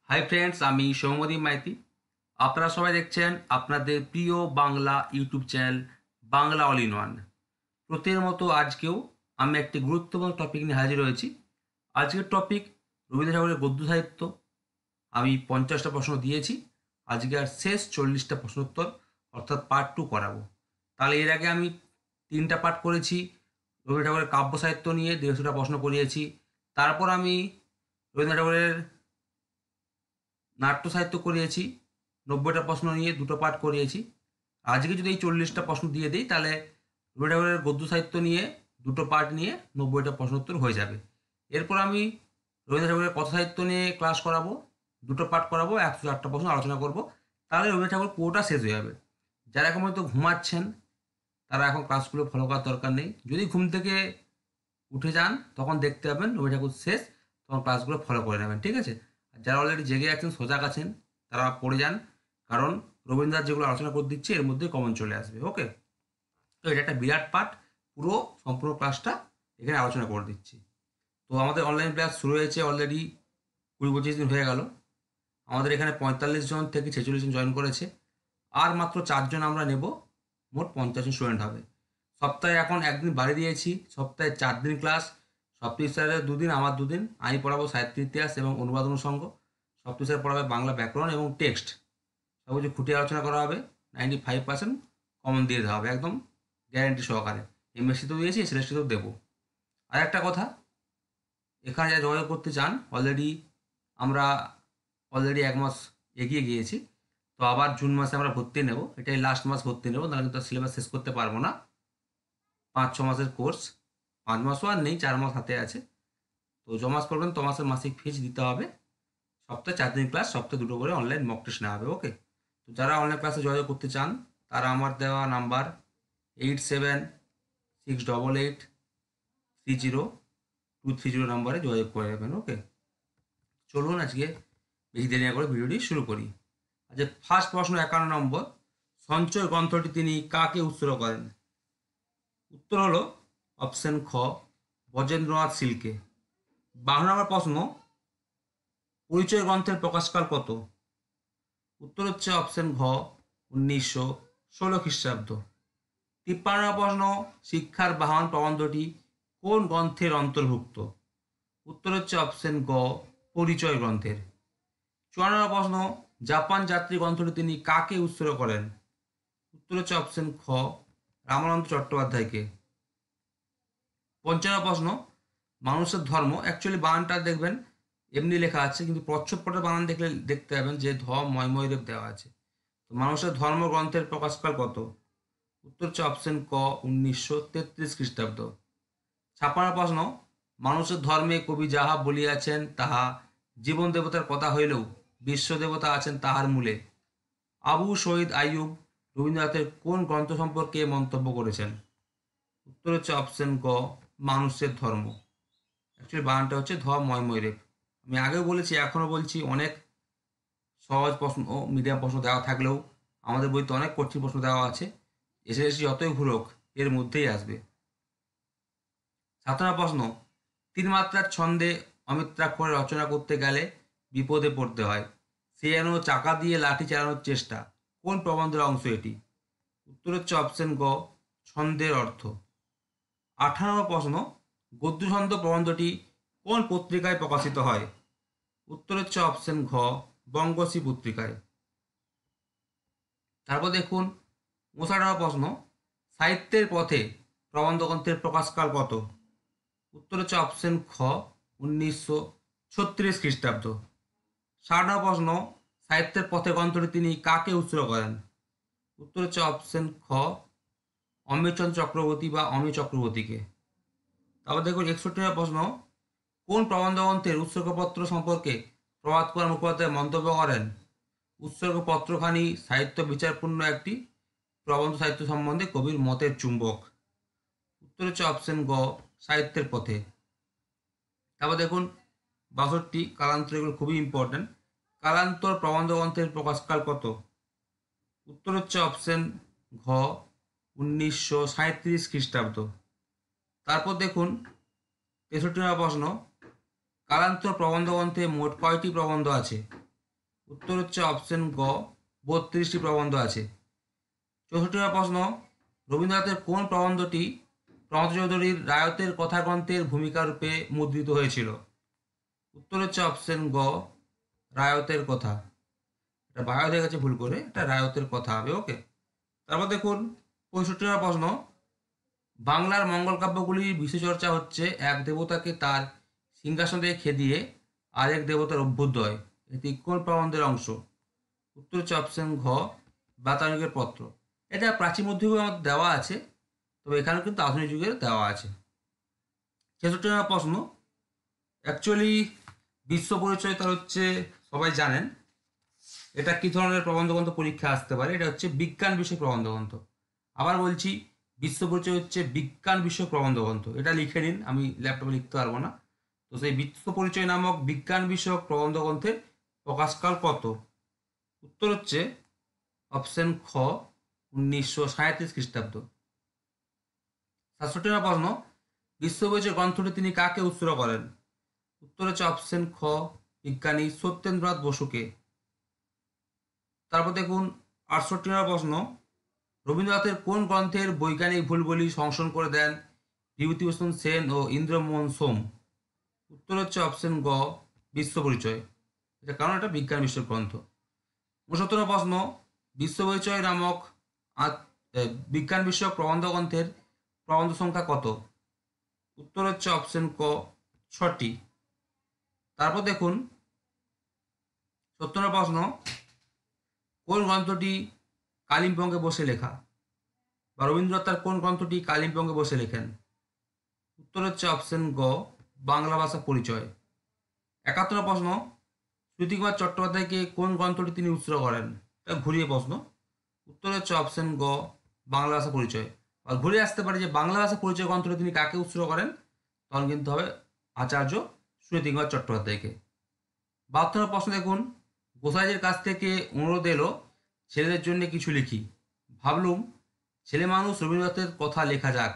Hi friends, আমি সৌম্যদীপ মাইতি। আপনারা সবাই দেখছেন আপনাদের প্রিয় Bangla YouTube channel Bangla all in one. প্রতিদিনের মতো আজকেও আমি একটি গুরুত্বপূর্ণ টপিক নিয়ে হাজির হয়েছি। আজকের টপিক রবীন্দ্র ঠাকুরের গদ্য সাহিত্য। আমি 50টা প্রশ্ন দিয়েছি, আজকে আর শেষ 40টা প্রশ্নোত্তর অর্থাৎ পার্ট 2 করাবো। তাহলে এর আগে আমি 3টা পার্ট করেছি রবীন্দ্র ঠাকুরের কাব্য সাহিত্য নিয়ে, 150টা প্রশ্ন করিয়েছি। তারপর আমি রবীন্দ্র ঠাকুরের নাট্য সাহিত্য করিয়েছি, 90টা প্রশ্ন নিয়ে 2টো পাঠ করিয়েছি। আজকে যদি এই 40টা প্রশ্ন দিয়ে দিই তাহলে রবীন্দ্র ঠাকুরের গদ্য সাহিত্য নিয়ে 2টো পাঠ নিয়ে 90টা প্রশ্নোত্তর হয়ে যাবে। এরপর আমি রবীন্দ্র ঠাকুরের কথা সাহিত্য নিয়ে ক্লাস করাবো, 2টো পাঠ করাবো, 108টা প্রশ্ন আলোচনা করব। তাহলে রবীন্দ্র ঠাকুর পুরোটা শেষ হয়ে যাবে। যারা এখন হয়তো ঘুমাচ্ছেন তারা এখন ক্লাসগুলো ফলো করার দরকার নেই। যদি ঘুম থেকে উঠে যান তখন দেখতে পাবেন রবি ঠাকুর শেষ, তখন ক্লাসগুলো ফলো করে নেবেন, ঠিক আছে? আর যারা অলরেডি জেগে আছেন, সজাগ আছেন, তারা পড়ে যান, কারণ রবীন্দ্রনাথ যেগুলো আলোচনা করে দিচ্ছে এর মধ্যে কমন চলে আসবে। ওকে, তো এটা একটা বিরাট পার্ট, পুরো সম্পূর্ণ ক্লাসটা এখানে আলোচনা করে দিচ্ছি। তো আমাদের অনলাইন ক্লাস শুরু হয়েছে অলরেডি 20-25 দিন হয়ে গেল। আমাদের এখানে 45 জন থেকে 46 জন জয়েন করেছে, আর মাত্র 4 জন আমরা নেব, মোট 50 জন স্টুডেন্ট হবে। সপ্তাহে এখন একদিন বাড়িয়ে দিয়েছি, সপ্তাহে 4 দিন ক্লাস। সপ্তী স্যারের 2 দিন, আমার 2 দিন। আমি পড়াবো সাহিত্য ইতিহাস এবং অনুবাদ অনুষঙ্গ। সপ্তী স্যার পড়াবে বাংলা ব্যাকরণ এবং টেক্সট। সব কিছু খুঁটিয়ে আলোচনা করা হবে। 95% কমন দিয়ে দেওয়া হবে, একদম গ্যারেন্টি সহকারে। এমএসসিতেও দিয়েছি, এসএলএসটিতেও দেবো। আর একটা কথা, এখানে যা যোগাযোগ করতে চান, আমরা অলরেডি 1 মাস এগিয়ে গিয়েছি। তো আবার জুন মাসে আমরা ভর্তি নেব, এটাই লাস্ট মাস ভর্তি নেব, তাহলে কিন্তু সিলেবাস শেষ করতে পারবো না। 5-6 মাসের কোর্স, 5 মাসও আর নেই, 4 মাস হাতে আছে। তো জমাস করবেন, তো মাসের মাসিক ফিজ দিতে হবে। সপ্তাহে 4 দিন ক্লাস, সপ্তাহে 2টো করে অনলাইন মক টেস্ট নেওয়া হবে। ওকে, তো যারা অনলাইন ক্লাসে যোগাযোগ করতে চান তারা আমার দেওয়া নাম্বার 8768830230 নাম্বারে যোগাযোগ করে নেবেন। ওকে, চলুন আজকে বেশি দেরি না করে ভিডিওটি শুরু করি। আচ্ছা, ফার্স্ট প্রশ্ন 51 নম্বর, সঞ্চয় গ্রন্থটি তিনি কাকে উৎসর্গ করেন? উত্তর হলো অপশন খ, ব্রজেন্দ্রনাথ শীলকে। 52 নম্বর প্রশ্ন, পরিচয় গ্রন্থের প্রকাশকাল কত? উত্তর হচ্ছে অপশন ঘ, 1916 খ্রিস্টাব্দ। 53 নম্বর প্রশ্ন, শিক্ষার বাহন প্রবন্ধটি কোন গ্রন্থের অন্তর্ভুক্ত? উত্তর হচ্ছে অপশন গ, পরিচয় গ্রন্থের। 54 নম্বর প্রশ্ন, জাপান যাত্রী গ্রন্থটি তিনি কাকে উৎসর্গ করেন? উত্তর হচ্ছে অপশন খ, রামানন্দ চট্টোপাধ্যায়কে। 55 প্রশ্ন, মানুষের ধর্ম, অ্যাকচুয়ালি বানানটা দেখবেন এমনি লেখা আছে, কিন্তু প্রচ্ছদপটের বানান দেখলে দেখতে পাবেন যে ধ ময়ময়দেব দেওয়া আছে। তো মানুষের ধর্ম গ্রন্থের প্রকাশকাল কত? উত্তর হচ্ছে অপশন ক, 1933 খ্রিস্টাব্দ। 56 প্রশ্ন, মানুষের ধর্মে কবি যাহা বলিয়াছেন তাহা জীবন দেবতার কথা হইলেও বিশ্ব দেবতা আছেন তাহার মূলে। আবু শহীদ আইয়ুব রবীন্দ্রনাথের কোন গ্রন্থ সম্পর্কে মন্তব্য করেছেন? উত্তর হচ্ছে অপশন ক, মানুষের ধর্ম। অ্যাকচুয়ালি বানানটা হচ্ছে ধ ময়ময়রেব। আমি আগেও বলেছি, এখনও বলছি, অনেক সহজ প্রশ্ন ও মিডিয়াম প্রশ্ন দেওয়া থাকলেও আমাদের বইতে অনেক কঠিন প্রশ্ন দেওয়া আছে। এসে যতই ঘুরোক এর মধ্যেই আসবে। 7 নম্বর প্রশ্ন, 3 মাত্রার ছন্দে অমিত্রাক্ষরে রচনা করতে গেলে বিপদে পড়তে হয়, সে যেন চাকা দিয়ে লাঠি চালানোর চেষ্টা, কোন প্রবন্ধের অংশ এটি? উত্তর হচ্ছে অপশন গ, ছন্দের অর্থ। 18 নম্বর প্রশ্ন, গদ্যছন্দ প্রবন্ধটি কোন পত্রিকায় প্রকাশিত হয়? উত্তর হচ্ছে অপশন ঘ, বঙ্গশ্রী পত্রিকায়। তারপর দেখুন 59 নম্বর প্রশ্ন, সাহিত্যের পথে প্রবন্ধ গ্রন্থের প্রকাশকাল কত? উত্তর হচ্ছে অপশন খ, 1936 খ্রিস্টাব্দ। 60 নম্বর প্রশ্ন, সাহিত্যের পথে গ্রন্থটি তিনি কাকে উৎসর্গ করেন? উত্তর হচ্ছে অপশন খ, অমিয়চন্দ্র চক্রবর্তী বা অমিয় চক্রবর্তীকে। তারপর দেখুন 61 নম্বর প্রশ্ন, কোন প্রবন্ধ গ্রন্থের উৎসর্গপত্র সম্পর্কে প্রভাত কুমার মুখোপাধ্যায় মন্তব্য করেন? উৎসর্গপত্রখানি সাহিত্য বিচারপূর্ণ একটি প্রবন্ধ সাহিত্য সম্বন্ধে কবির মতের চুম্বক। উত্তর হচ্ছে অপশন গ, সাহিত্যের পথে। তারপর দেখুন 62, কালান্তর, এগুলো খুবই ইম্পর্টেন্ট। কালান্তর প্রবন্ধ গ্রন্থের প্রকাশকাল কত? উত্তর হচ্ছে অপশন ঘ, 1937 খ্রিস্টাব্দ। তারপর দেখুন 63 নম্বর প্রশ্ন, কালান্তর প্রবন্ধ গ্রন্থে মোট কয়টি প্রবন্ধ আছে? উত্তর হচ্ছে অপশন গ, 32টি প্রবন্ধ আছে। 64 প্রশ্ন, রবীন্দ্রনাথের কোন প্রবন্ধটি প্রমথ চৌধুরীর রায়তের কথা গ্রন্থের ভূমিকা রূপে মুদ্রিত হয়েছিল? উত্তর হচ্ছে অপশন গ, রায়তের কথা। এটা বায়ো হয়ে গেছে ভুল করে, এটা রায়তের কথা হবে। ওকে, তারপর দেখুন 65 প্রশ্ন, বাংলার মঙ্গল কাব্যগুলির বিশেষ চর্চা হচ্ছে এক দেবতাকে তার সিংহাসন থেকে খেদিয়ে আরেক দেবতার অভ্যুদয়, এটি কোন প্রবন্ধের অংশ? উত্তর হচ্ছে অপশন ঘ, বাতায়নিকের পত্র। এটা প্রাচীন মধ্যযুগে আমাদের দেওয়া আছে, তবে এখানে কিন্তু আধুনিক যুগের দেওয়া আছে। 66 প্রশ্ন, অ্যাকচুয়ালি বিশ্ব পরিচয় তার হচ্ছে সবাই জানেন, এটা কি ধরনের প্রবন্ধগ্রন্থ পরীক্ষা আসতে পারে? এটা হচ্ছে বিজ্ঞান বিষয়ক প্রবন্ধগ্রন্থ। আবার বলছি, বিশ্ব পরিচয় হচ্ছে বিজ্ঞান বিষয়ক প্রবন্ধগ্রন্থ। এটা লিখে নিন, আমি ল্যাপটপে লিখতে পারবো না। তো সেই বিশ্ব পরিচয় নামক বিজ্ঞান বিষয়ক প্রবন্ধগ্রন্থের প্রকাশকাল কত? উত্তর হচ্ছে অপশন খ, 1937 খ্রিস্টাব্দ। 67 প্রশ্ন, বিশ্ব পরিচয় গ্রন্থটি তিনি কাকে উৎসর্গ করেন? উত্তর হচ্ছে অপশন খ, বিজ্ঞানী সত্যেন্দ্রনাথ বসুকে। তারপর দেখুন 68 প্রশ্ন, রবীন্দ্রনাথের কোন গ্রন্থের বৈজ্ঞানিক ভুলগুলি সংশোধন করে দেন বিভূতিভূষণ সেন ও ইন্দ্রমোহন সোম? উত্তর হচ্ছে অপশন গ, বিশ্ব পরিচয়। এটা কারণ এটা বিজ্ঞান বিষয়ক গ্রন্থ। 69 প্রশ্ন, বিশ্ব পরিচয় নামক বিজ্ঞান বিষয়ক প্রবন্ধ গ্রন্থের প্রবন্ধ সংখ্যা কত? উত্তর হচ্ছে অপশন ক, 6টি। তারপর দেখুন 70 প্রশ্ন, কোন গ্রন্থটি কালিম্পংয়ে বসে লেখা, বা রবীন্দ্রনাথ তার কোন গ্রন্থটি কালিম্পংয়ে বসে লেখেন? উত্তর হচ্ছে অপশন গ, বাংলা ভাষা পরিচয়। 71 প্রশ্ন, শ্রুতিকুমার চট্টোপাধ্যায়কে কোন গ্রন্থটি তিনি উৎসর্গ করেন? এটা ঘুরিয়ে প্রশ্ন। উত্তর হচ্ছে অপশন গ, বাংলা ভাষা পরিচয়। আর ঘুরে আসতে পারে যে বাংলা ভাষা পরিচয় গ্রন্থটি তিনি কাকে উৎসর্গ করেন, তখন কিন্তু হবে আচার্য শ্রুতিকুমার চট্টোপাধ্যায়কে। 72 প্রশ্ন দেখুন, গোসাইদের কাছ থেকে অনুরোধ এলো ছেলেদের জন্য কিছু লিখি, ভাবলুম ছেলে মানুষ রবীন্দ্রনাথের কথা লেখা যাক,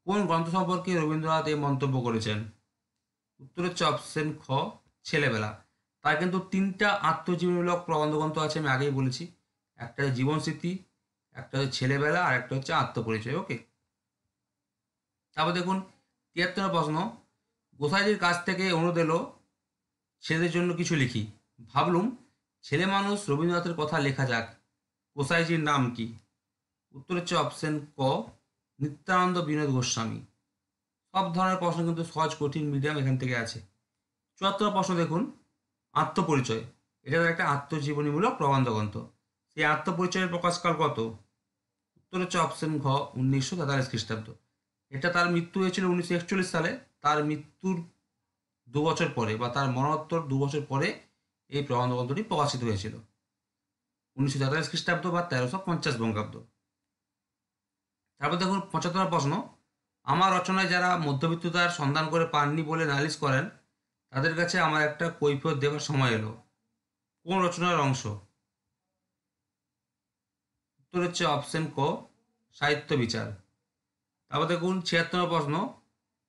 কোন গ্রন্থ সম্পর্কে রবীন্দ্রনাথ এই মন্তব্য করেছেন? উত্তর হচ্ছে অপশন খ, ছেলেবেলা। তার কিন্তু 3টা আত্মজীবনীমূলক প্রবন্ধ গ্রন্থ আছে, আমি আগেই বলেছি। একটা হচ্ছে জীবন স্মৃতি, একটা হচ্ছে ছেলেবেলা, আর একটা হচ্ছে আত্মপরিচয়। ওকে, তারপর দেখুন 73 প্রশ্ন, গোসাইজির কাছ থেকে অনুরোধ এলো ছেলেদের জন্য কিছু লিখি, ভাবলুম ছেলে মানুষ রবীন্দ্রনাথের কথা লেখা যাক, গোসাইজির নাম কি? উত্তর হচ্ছে অপশন ক, নিত্যানন্দ বিনোদ গোস্বামী। সব ধরনের প্রশ্ন কিন্তু সহজ কঠিন মিডিয়াম এখান থেকে আছে। 74 প্রশ্ন দেখুন, আত্মপরিচয়, এটা একটা আত্মজীবনীমূলক প্রবন্ধ গ্রন্থ। সেই আত্মপরিচয়ের প্রকাশকাল কত? উত্তর হচ্ছে অপশন ঘ, 1943 খ্রিস্টাব্দ। এটা তার মৃত্যু হয়েছিল 1941 সালে। তার মৃত্যুর 2 বছর পরে, বা তার মরণোত্তর 2 বছর পরে এই প্রবন্ধ গ্রন্থটি প্রকাশিত হয়েছিল, 1943 খ্রিস্টাব্দ বা 1350 বঙ্গাব্দ। তারপর দেখুন 75 প্রশ্ন, আমার রচনায় যারা মধ্যবিত্ততার সন্ধান করে পাননি বলে নালিশ করেন, তাদের কাছে আমার একটা কৈফিয়ত দেওয়ার সময় এলো, কোন রচনার অংশ? উত্তর হচ্ছে অপশন ক, সাহিত্য বিচার। তারপর দেখুন 76 প্রশ্ন,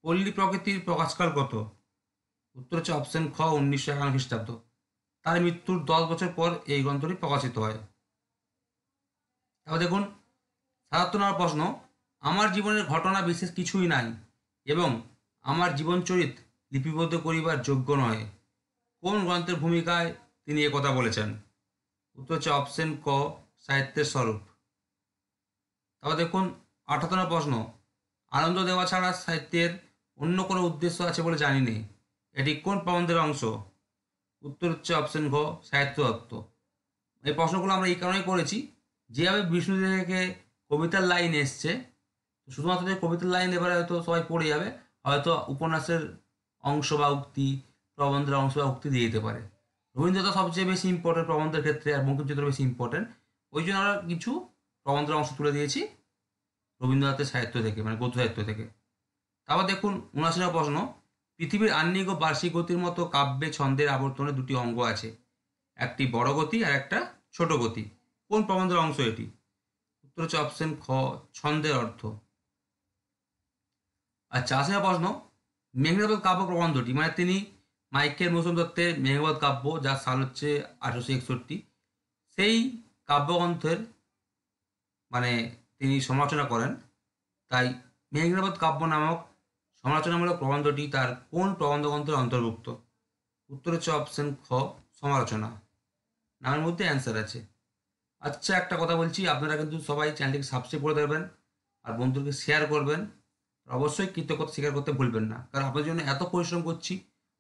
পল্লী প্রকৃতির প্রকাশকাল কত? উত্তর হচ্ছে অপশন খ, 1951 খ্রিস্টাব্দ। তার মৃত্যুর 10 বছর পর এই গ্রন্থটি প্রকাশিত হয়। তারপর দেখুন 77 প্রশ্ন, আমার জীবনের ঘটনা বিশেষ কিছুই নাই এবং আমার জীবনচরিত লিপিবদ্ধ করিবার যোগ্য নয়, কোন গ্রন্থের ভূমিকায় তিনি একথা বলেছেন? উত্তর হচ্ছে অপশন ক, সাহিত্যের স্বরূপ। তারপর দেখুন 78 প্রশ্ন, আনন্দ দেওয়া ছাড়া সাহিত্যের অন্য কোনো উদ্দেশ্য আছে বলে জানি নেই, এটি কোন প্রবন্ধের অংশ? উত্তর হচ্ছে অপশন ঘ, সাহিত্য তত্ত্ব। এই প্রশ্নগুলো আমরা এই কারণেই করেছি, যেভাবে বিষ্ণু থেকে কবিতার লাইন এসছে, শুধুমাত্র যে কবিতার লাইন এবারে হয়তো সবাই পড়ে যাবে, হয়তো উপন্যাসের অংশ বা উক্তি, প্রবন্ধের অংশ বা উক্তি দিয়ে দিতে পারে। রবীন্দ্রনাথ সবচেয়ে বেশি ইম্পর্টেন্ট প্রবন্ধের ক্ষেত্রে, আর বঙ্কিমচন্দ্র বেশি ইম্পর্টেন্ট, ওই জন্য আমরা কিছু প্রবন্ধের অংশ তুলে দিয়েছি রবীন্দ্রনাথের সাহিত্য থেকে, মানে গদ্য সাহিত্য থেকে। তারপর দেখুন 79 প্রশ্ন, পৃথিবীর আহ্নিক ও বার্ষিক গতির মতো কাব্যে ছন্দের আবর্তনে দুটি অঙ্গ আছে, একটি বড় গতি আর একটা ছোট গতি, কোন প্রবন্ধের অংশ এটি? উত্তর হচ্ছে অপশন খ, ছন্দের অর্থ। আচ্ছা, 80 প্রশ্ন, মেঘনাদ কাব্য প্রবন্ধটি, মানে তিনি মাইকেল মধুসূদন দত্তের মেঘনাদ কাব্য, যার সাল হচ্ছে 1861, সেই কাব্যগ্রন্থের মানে তিনি সমালোচনা করেন। তাই মেঘনাদ কাব্য নামক সমালোচনামূলক প্রবন্ধটি তার কোন প্রবন্ধগ্রন্থের অন্তর্ভুক্ত? উত্তর হচ্ছে অপশন খ, সমালোচনা। নামের মধ্যে অ্যান্সার আছে। আচ্ছা, একটা কথা বলছি, আপনারা কিন্তু সবাই চ্যানেলটিকে সাবস্ক্রাইব করে দেবেন আর বন্ধুকে শেয়ার করবেন। আর অবশ্যই কৃতজ্ঞতা স্বীকার করতে ভুলবেন না, কারণ আপনার জন্য এত পরিশ্রম করছি,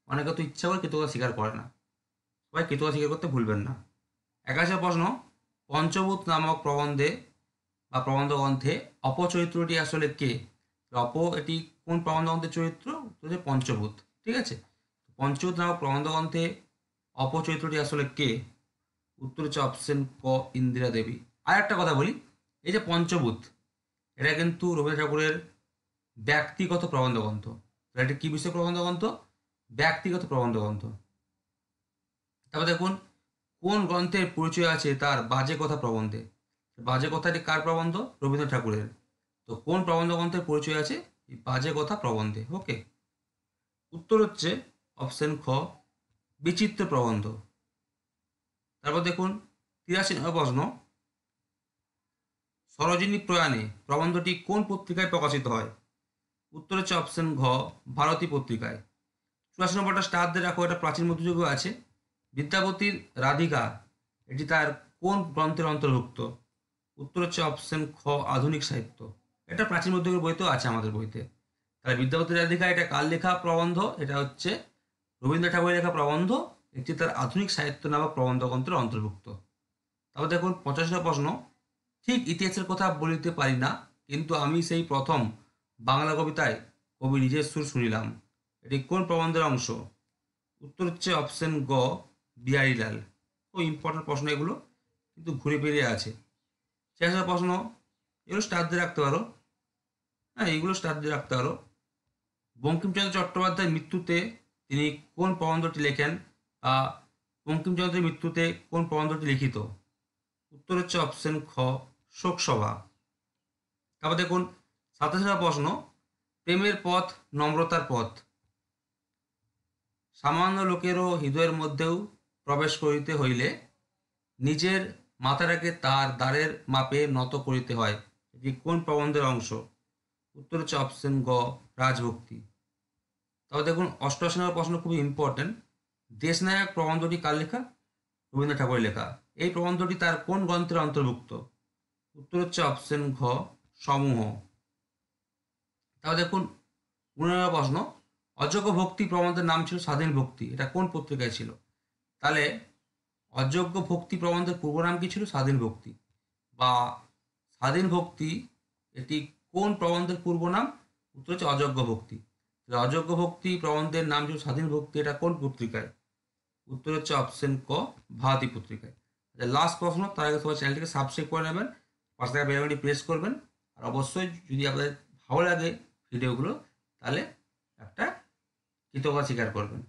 অনেকে তো ইচ্ছা করে কৃতজ্ঞতা স্বীকার করে না। সবাই কৃতজ্ঞতা স্বীকার করতে ভুলবেন না। 81 প্রশ্ন, পঞ্চভূত নামক প্রবন্ধে বা প্রবন্ধগ্রন্থে অপচরিত্রটি আসলে কে? এটি কোন প্রবন্ধগ্রন্থের চরিত্র? উত্তর হচ্ছে পঞ্চভূত। ঠিক আছে, পঞ্চভূত নামক প্রবন্ধগ্রন্থে অপচরিত্রটি আসলে কে? উত্তর হচ্ছে অপশন ক, ইন্দিরা দেবী। আর একটা কথা বলি, এই যে পঞ্চভূত, এটা কিন্তু রবীন্দ্রনাথ ঠাকুরের ব্যক্তিগত প্রবন্ধগ্রন্থ। এটা কি বিষয় প্রবন্ধগ্রন্থ? ব্যক্তিগত প্রবন্ধগ্রন্থ। তারপর দেখুন, কোন গ্রন্থের পরিচয় আছে তার বাজে কথা প্রবন্ধে? বাজে কথাটি কার প্রবন্ধ? রবীন্দ্রনাথ ঠাকুরের। তো কোন প্রবন্ধ গ্রন্থের পরিচয় আছে এই বাজে কথা প্রবন্ধে? ওকে, উত্তর হচ্ছে অপশন খ, বিচিত্র প্রবন্ধ। তারপর দেখুন 83 নম্বর প্রশ্ন, সরোজিনী প্রয়াণে প্রবন্ধটি কোন পত্রিকায় প্রকাশিত হয়? উত্তর হচ্ছে অপশন ঘ, ভারতী পত্রিকায়। 84 নম্বরটা স্টার দিয়ে রাখো, এটা প্রাচীন মধ্যযুগে আছে। বিদ্যাপতির রাধিকা, এটি তার কোন গ্রন্থের অন্তর্ভুক্ত? উত্তর হচ্ছে অপশন খ, আধুনিক সাহিত্য। এটা প্রাচীন মধ্যযুগের বইতেও আছে, আমাদের বইতে। তাহলে বিদ্যাপতির রাধিকা এটা কার লেখা প্রবন্ধ? এটা হচ্ছে রবীন্দ্রনাথ ঠাকুরের লেখা প্রবন্ধ, এটি তার আধুনিক সাহিত্য নামক প্রবন্ধ গ্রন্থের অন্তর্ভুক্ত। তারপর দেখুন 85 নম্বর প্রশ্ন, ঠিক ইতিহাসের কথা বলিতে পারি না, কিন্তু আমি সেই প্রথম বাংলা কবিতায় কবি নিজের সুর শুনিলাম, এটি কোন প্রবন্ধের অংশ? উত্তর হচ্ছে অপশন গ, বিহারীলাল। খুব ইম্পর্টেন্ট প্রশ্ন এগুলো, কিন্তু ঘুরে বেরিয়ে আছে। 86 প্রশ্ন, এগুলো স্টার দিয়ে রাখতে পারো। হ্যাঁ, এইগুলো স্টার দিয়ে রাখতে পারো। বঙ্কিমচন্দ্র চট্টোপাধ্যায়ের মৃত্যুতে তিনি কোন প্রবন্ধটি লেখেন? বঙ্কিমচন্দ্রের মৃত্যুতে কোন প্রবন্ধটি লিখিত? উত্তর হচ্ছে অপশন খ, শোকসভা। তারপর দেখুন 27 নম্বর প্রশ্ন, প্রেমের পথ নম্রতার পথ, সামান্য লোকেরও হৃদয়ের মধ্যেও প্রবেশ করিতে হইলে নিজের মাথাটাকে তার দ্বারের মাপে নত করিতে হয়, এটি কোন প্রবন্ধের অংশ? উত্তর হচ্ছে অপশন গ, রাজভক্তি। তবে দেখুন 88 নম্বর প্রশ্ন খুবই ইম্পর্টেন্ট, দেশনায়ক প্রবন্ধটি কার লেখা? রবীন্দ্রনাথ ঠাকুরের লেখা। এই প্রবন্ধটি তার কোন গ্রন্থের অন্তর্ভুক্ত? উত্তর হচ্ছে অপশন ঘ, সমূহ। তাহলে দেখুন 19 নম্বর প্রশ্ন, অযোগ্য ভক্তি প্রবন্ধের নাম ছিল স্বাধীন ভক্তি, এটা কোন পত্রিকায় ছিল? তাহলে অযোগ্য ভক্তি প্রবন্ধের পূর্ব নাম কি ছিল? স্বাধীন ভক্তি। বা স্বাধীন ভক্তি, এটি কোন প্রবন্ধের পূর্ব নাম? উত্তর হচ্ছে অযোগ্য ভক্তি। অযোগ্য ভক্তি প্রবন্ধের নাম ছিল স্বাধীন ভক্তি, এটা কোন পত্রিকায়? উত্তর হচ্ছে অপশন ক, ভারতী পত্রিকায়। লাস্ট প্রশ্ন, তার আগে সবাই চ্যানেলটিকে সাবস্ক্রাইব করে নেবেন, পাশে থাকা বেল আইকনটি প্রেস করবেন। আর অবশ্যই যদি আপনাদের ভালো লাগে ভিডিওগুলো, তাহলে একটা কৃতজ্ঞতা স্বীকার করবেন।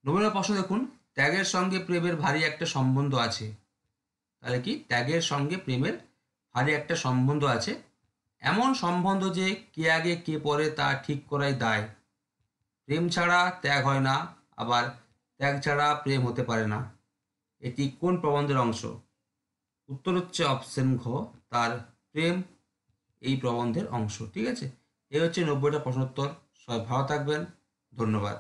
90 নম্বর প্রশ্ন দেখুন, ত্যাগের সঙ্গে প্রেমের ভারী একটা সম্বন্ধ আছে। তাহলে কি? ত্যাগের সঙ্গে প্রেমের ভারী একটা সম্বন্ধ আছে, এমন সম্বন্ধ যে কে আগে কে পরে তা ঠিক করাই দায়। প্রেম ছাড়া ত্যাগ হয় না, আবার ত্যাগ ছাড়া প্রেম হতে পারে না, এটি কোন প্রবন্ধের অংশ? উত্তর হচ্ছে অপশন ঘ, তার প্রেম এই প্রবন্ধের অংশ। ঠিক আছে, এই হচ্ছে 90টা প্রশ্নোত্তর। সবাই ভালো থাকবেন, ধন্যবাদ।